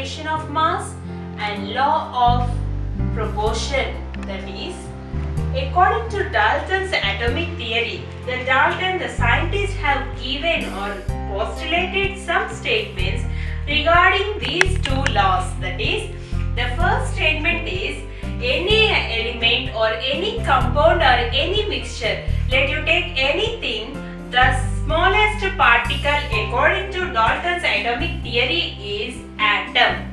conservation of mass and law of proportion. That is, according to Dalton's atomic theory, the scientists have given or postulated some statements regarding these two laws. That is, the first statement is any element or any compound or any mixture, let you take anything, the smallest particle according to Dalton's atomic theory is atom.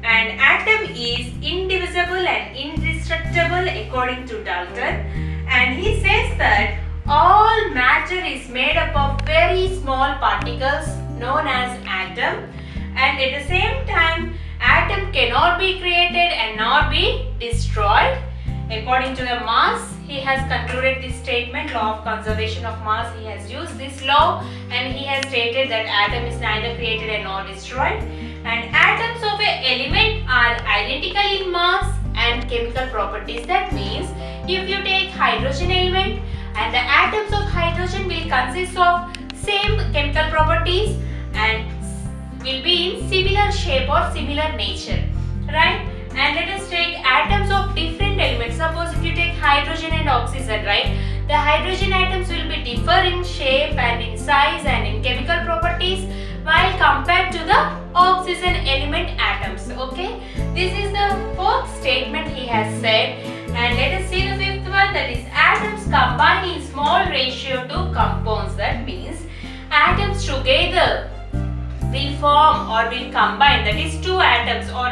And atom is indivisible and indestructible according to Dalton. And he says that all matter is made up of very small particles known as atom. And at the same time, atom cannot be created and nor be destroyed. According to the mass, he has concluded this statement, law of conservation of mass. He has used this law and he has stated that atom is neither created and nor destroyed. And atoms of an element are identical in mass and chemical properties. That means if you take hydrogen element and the atoms of hydrogen will consist of same chemical properties and will be in similar shape or similar nature, right? And let us take atoms of different elements. Suppose if you take hydrogen and oxygen, right? The hydrogen atoms will be differ in shape and in size and in chemical properties while compared to the oxygen element atoms. Okay, this is the fourth statement he has said. And let us see the fifth one, that is atoms combine in small ratio to compounds. That means atoms together will form or will combine, that is two atoms, or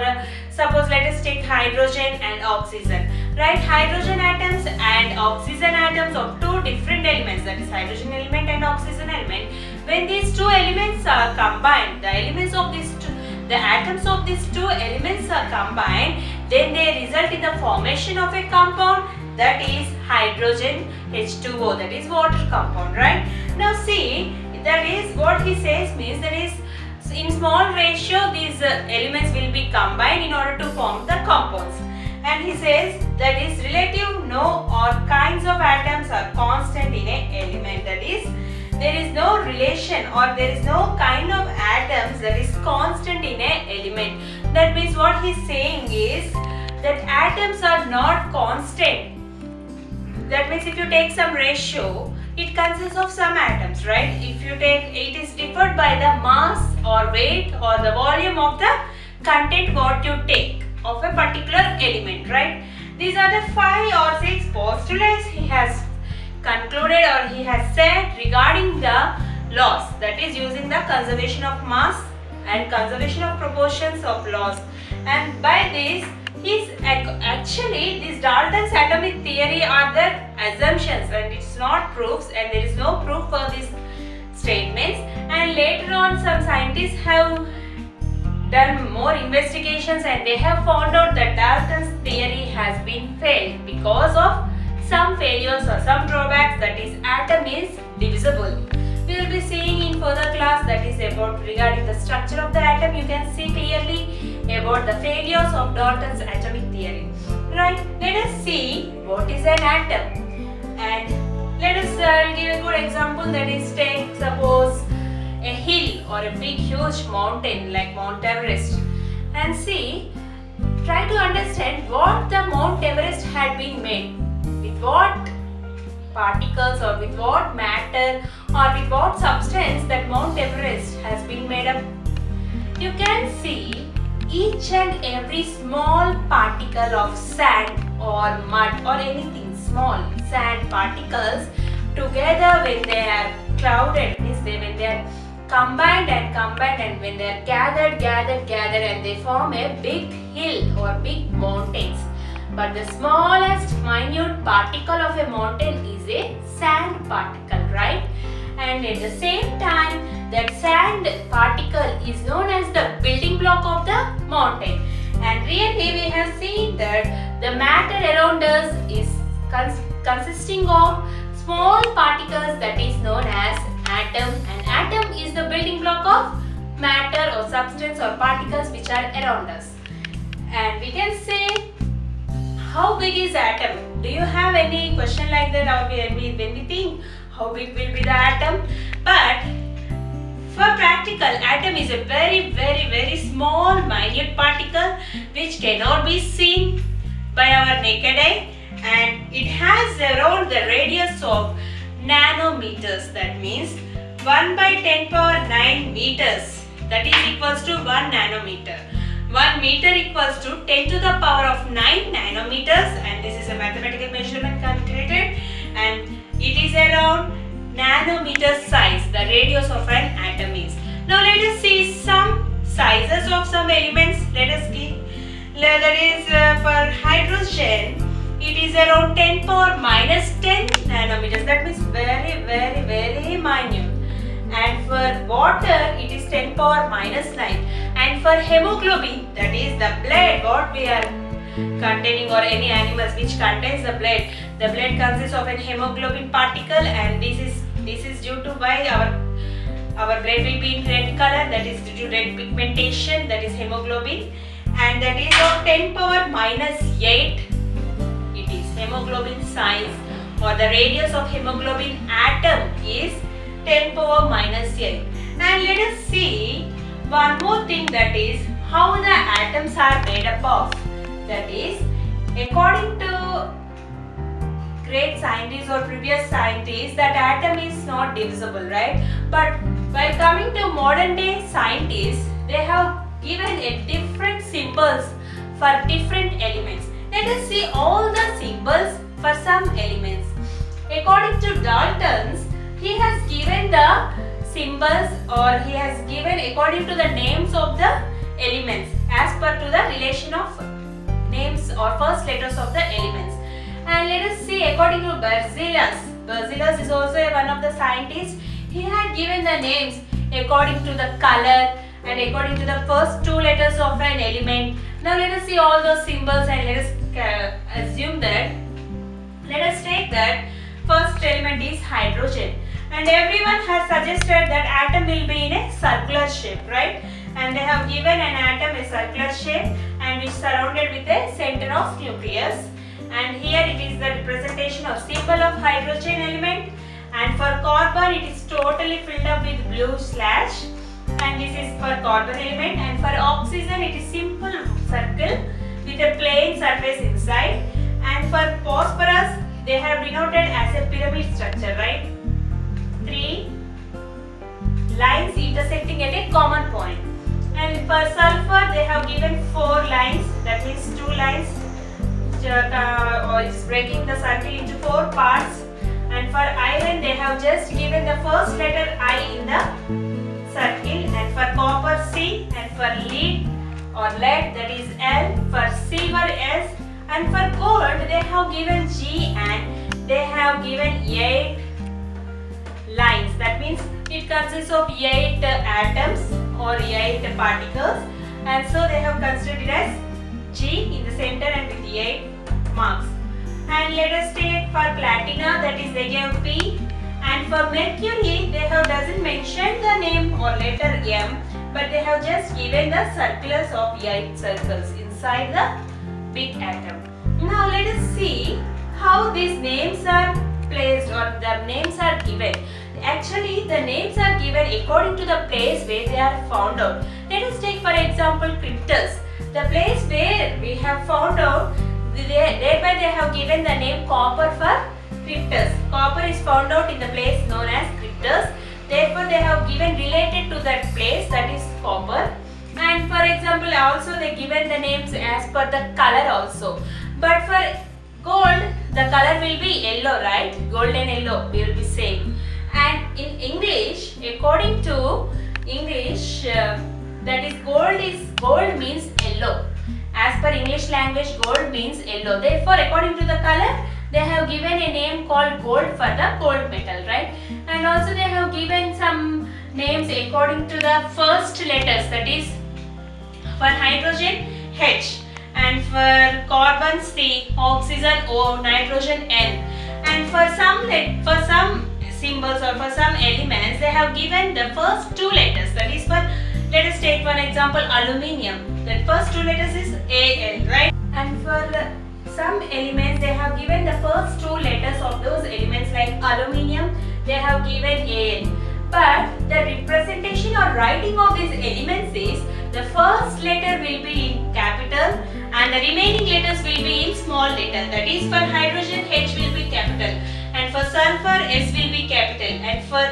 suppose let us take hydrogen and oxygen, right? Hydrogen atoms and oxygen atoms of two different elements, that is hydrogen element and oxygen element. When these two elements are combined, the atoms of these two elements are combined, then they result in the formation of a compound, that is hydrogen H2O, that is water compound, right? Now see, that is what he says means that is in small ratio these elements will be combined in order to form the compounds. And he says that is relative no or kinds of atoms are constant in an element. That is, there is no relation or there is no kind of atoms that is constant in an element. That means what he is saying is that atoms are not constant. That means if you take some ratio, it consists of some atoms, right? If you take, it is differed by the mass or weight or the volume of the content what you take of a particular element, right? These are the 5 or 6 postulates he has concluded or he has said regarding the laws, that is using the conservation of mass and conservation of proportions of laws. And by this, actually these Dalton's atomic theory are the assumptions and it's not proofs, and there is no proof for these statements. And later on some scientists have done more investigations and they have found out that Dalton's theory has been failed because of some failures or some drawbacks, that is atom is divisible. We will be seeing in further class, that is about regarding the structure of the atom. You can see clearly about the failures of Dalton's atomic theory, right? Let us see what is an atom, and let us give a good example, that is take suppose a hill or a big huge mountain like Mount Everest, and see, try to understand what the Mount Everest had been made, with what particles or with what matter or with what substance that Mount Everest has been made up. You can see each and every small particle of sand or mud or anything small sand particles together when they are clouded, means when they are combined and when they are gathered and they form a big hill or big mountains. But the smallest minute particle of a mountain is a sand particle, right? And at the same time, that sand particle is known as the building block of the mountain. And really we have seen that the matter around us is consisting of small particles, that is known as atom, and atom is the building block of matter or substance or particles which are around us. And we can say, how big is atom? Do you have any question like that, or when we think how big will be the atom? But for practical, atom is a very small minute particle which cannot be seen by our naked eye, and it has around the radius of nanometers. That means 1 by 10 power 9 meters, that is equals to 1 nanometer. 1 meter equals to 10 to the power of 9 nanometers, and this is a mathematical measurement calculated, and it is around nanometer size, the radius of an atom is. Now let us see some sizes of some elements. Let us see. That is for hydrogen, it is around 10 power minus 10 nanometers. That means very minute. And for water, it is 10 power minus 9. And for hemoglobin, that is the blood, what we are containing, or any animals which contains the blood consists of a hemoglobin particle, and this is due to why our blood will be in red color, that is due to red pigmentation, that is hemoglobin, and that is of 10 power minus 8. It is hemoglobin size, or the radius of hemoglobin atom is 10 power minus 8. And let us see one more thing, that is how the atoms are made up of. That is, according to great scientists or previous scientists, that atom is not divisible, right? But while coming to modern day scientists, they have given a different symbols for different elements. Let us see all the symbols for some elements. According to Dalton's, he has given the symbols, or he has given according to the names of the elements as per to the relation of names or first letters of the elements. And let us see according to Berzelius is also one of the scientists. He had given the names according to the color and according to the first two letters of an element. Now let us see all those symbols, and let us assume that, let us take that first element is hydrogen, and everyone has suggested that atom will be in a circular shape, right? And they have given an atom a circular shape and which surrounded with a center of nucleus, and here it is the representation of symbol of hydrogen element, and for carbon it is totally filled up with blue slash, and this is for carbon element, and for oxygen it is simple circle with a plain surface inside, and for phosphorus they have denoted as a pyramid structure, right? 3 lines intersecting at a common point. And for sulfur they have given 4 lines, that means 2 lines is breaking the circle into 4 parts, and for iron they have just given the first letter I in the circle, and for copper C, and for lead or lead that is L, for silver S, and for gold they have given G, and they have given 8 lines. That means it consists of 8 atoms or 8 particles, and so they have considered it as G in the center and with 8 marks. And let us take for platina, that is they gave P, and for mercury they have doesn't mention the name or letter M, but they have just given the circulars of 8 circles inside the big atom. Now let us see how these names are placed or the names are given. Actually the names are given according to the place where they are found out. Let us take for example cryptus. The place where we have found out, thereby they have given the name copper for cryptus. Copper is found out in the place known as cryptus. Therefore they have given related to that place, that is copper. And for example also they given the names as per the color also. But for gold the color will be yellow, right? Golden yellow we will be saying. And in English, according to English, that is gold means yellow. As per English language, gold means yellow. Therefore, according to the color, they have given a name called gold for the gold metal, right? And also they have given some names according to the first letters. That is, for hydrogen H, and for carbon C, oxygen O, nitrogen N. And for some symbols or for some elements, they have given the first 2 letters. That is for, let us take one example, aluminium. The first 2 letters is Al, right? And for some elements, they have given the first 2 letters of those elements, like aluminium, they have given Al. But the representation or writing of these elements is the first letter will be in capital and the remaining letters will be in small letter. That is, for hydrogen H will be capital and for sulfur S will be capital, and for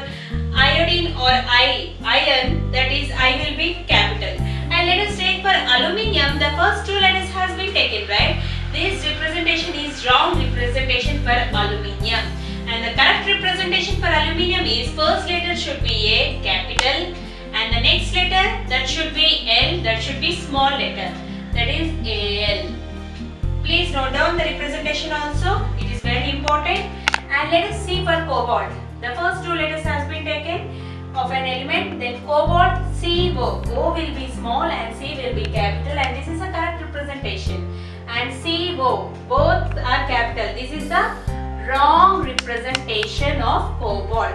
iodine or iron, that is I will be capital. And let us take for aluminium, the first two letters has been taken, right? This representation is wrong representation for aluminium. And the correct representation for aluminium is first letter should be A, capital, and the next letter that should be L, that should be small letter, that is Al. Please note down the representation also, it is very important. And let us see for cobalt. The first two letters has been taken of an element, then cobalt CO. O will be small and C will be capital, and this is a correct representation. And CO, both are capital. This is the wrong representation of cobalt.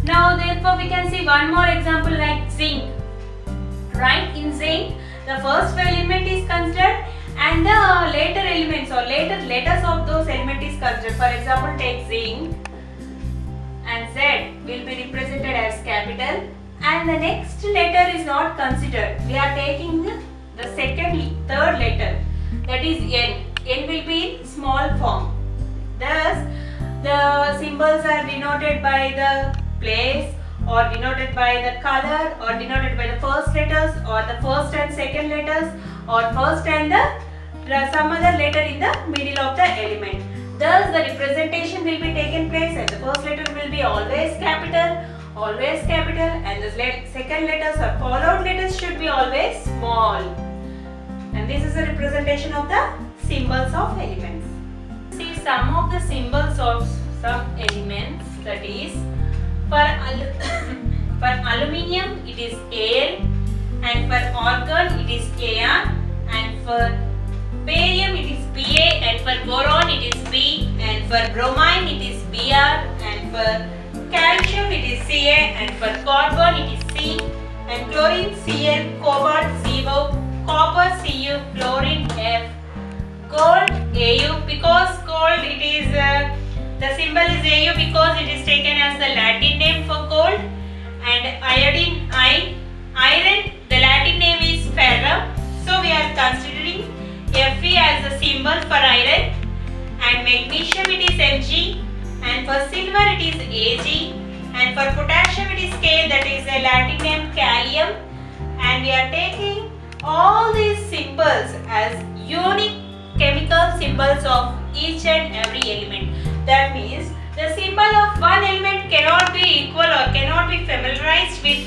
Now therefore we can see one more example like zinc. Right, in zinc the first element is considered and the later elements or later letters of those elements is considered. For example, take zinc and Z will be represented as capital and the next letter is not considered. We are taking the third letter, that is N. N will be in small form. Thus, the symbols are denoted by the place or denoted by the color or denoted by the first letters or the first and second letters or first and some other letter in the middle of the element. Thus, the representation will be taken place and the first letter will be always capital, and the second letters or followed letters should be always small. And this is a representation of the symbols of elements. See some of the symbols of some elements, that is for aluminium it is Al, and for argon it is Ar, and for barium it is Ba, and for boron it is B, and for bromine it is Br, and for calcium it is Ca, and for carbon it is C, and chlorine Cl, cobalt CO, copper Cu, chlorine F, gold Au, because gold it is the symbol is Au because it is taken as the Latin name for gold, and iodine I, iron the Latin name is ferrum, so we are considering Fe as the symbol for iron, and magnesium it is Mg, and for silver it is Ag, and for potassium it is K, that is a Latin name Kalium, and we are taking all these symbols as unique chemical symbols of each and every element. That means the symbol of one element cannot be equal or cannot be familiarized with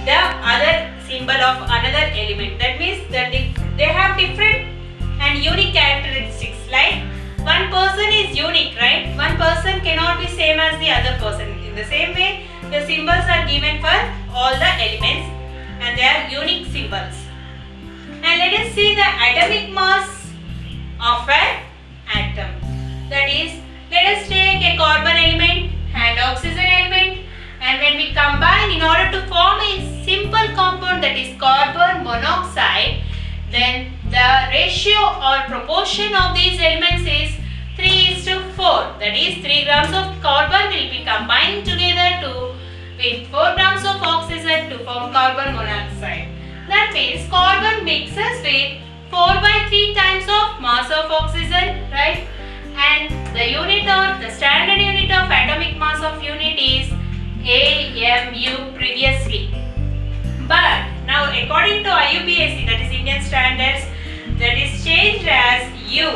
the other symbol of another element. That means that they have different and unique characteristics. Like one person is unique, right? One person cannot be same as the other person. In the same way, the symbols are given for all the elements and they are unique symbols. And let us see the atomic mass of an atom. That is, let us take a carbon element and oxygen element, and when we combine in order to form a simple compound, that is carbon monoxide, then the ratio or proportion of these elements is 3:4. That is, 3 grams of carbon will be combined together with 4 grams of oxygen to form carbon monoxide. That means carbon mixes with 4/3 times of mass of oxygen, right? And the unit or the standard unit of atomic mass of unit is AMU previously. But now according to IUPAC, that is Indian Standards, that is changed as U,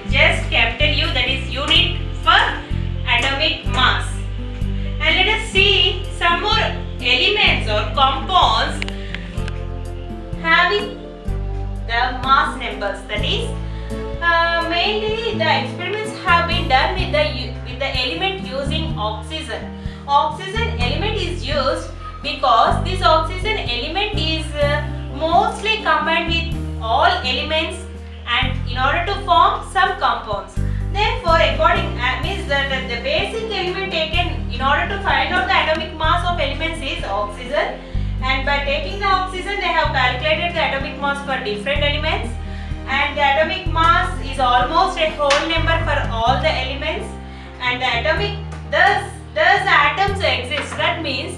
just capital U, that is unit for atomic mass. And let us see some more elements or compounds having the mass numbers. That is mainly the experiments have been done with the element using oxygen. Oxygen element is used because this oxygen element is mostly combined with all elements and in order to form some compounds. Therefore, means that the basic element taken in order to find out the atomic mass of elements is oxygen, and by taking the oxygen they have calculated the atomic mass for different elements, and the atomic mass is almost a whole number for all the elements, and the atomic thus the atoms exist. That means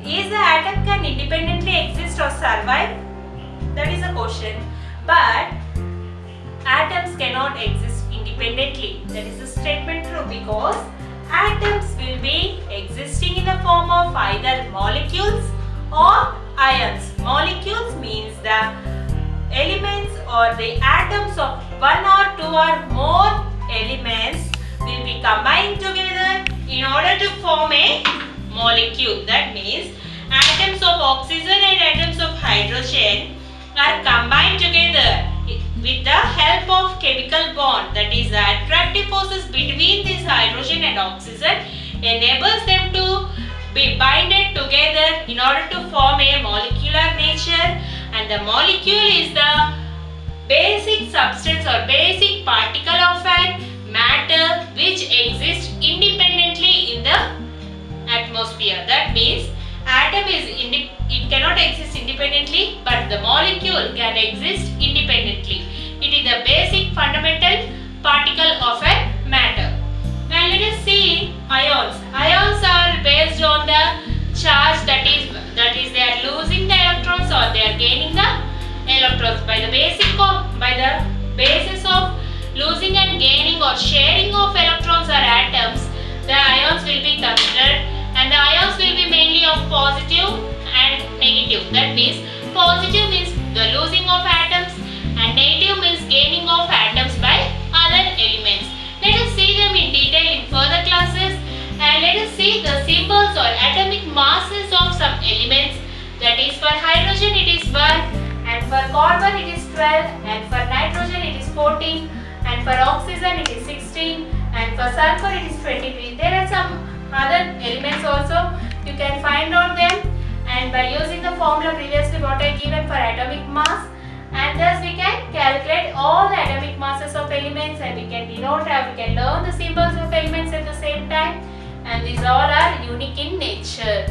is the atom can independently exist or survive? That is a question. But atoms cannot exist independently. That is a statement true because atoms will be existing in the form of either molecules or ions. Molecules means the elements or the atoms of one or two or more elements will be combined together in order to form a molecule. That means atoms of oxygen and atoms of hydrogen are combined together with the help of chemical bond. That is, the attractive forces between this hydrogen and oxygen enables them to be binded together in order to form a molecular nature, and the molecule is the basic substance or basic particle of an matter which exists independently in the atmosphere. That means atom it cannot exist independently, but the molecule can exist independently. It is the basic fundamental particle of a matter. Now let us see ions. Ions are based on the charge, that is they are losing the electrons or they are gaining the electrons. By the basis of losing and gaining or sharing of electrons or atoms, the ions will be considered, and the ions will be mainly of positive and negative. That means positive means the losing of atoms and negative means gaining of atoms by other elements. Let us see them in detail in further classes, and let us see the symbols or atomic masses of some elements. That is, for hydrogen it is 1, and for carbon it is 12, and for nitrogen it is 14, and for oxygen it is 16, and for sulfur it is 23. There are some other elements also. You can find out them, and by using the formula previously what I given for atomic mass, and thus we can calculate all the atomic masses of elements, and we can denote we can learn the symbols of elements at the same time, and these all are unique in nature.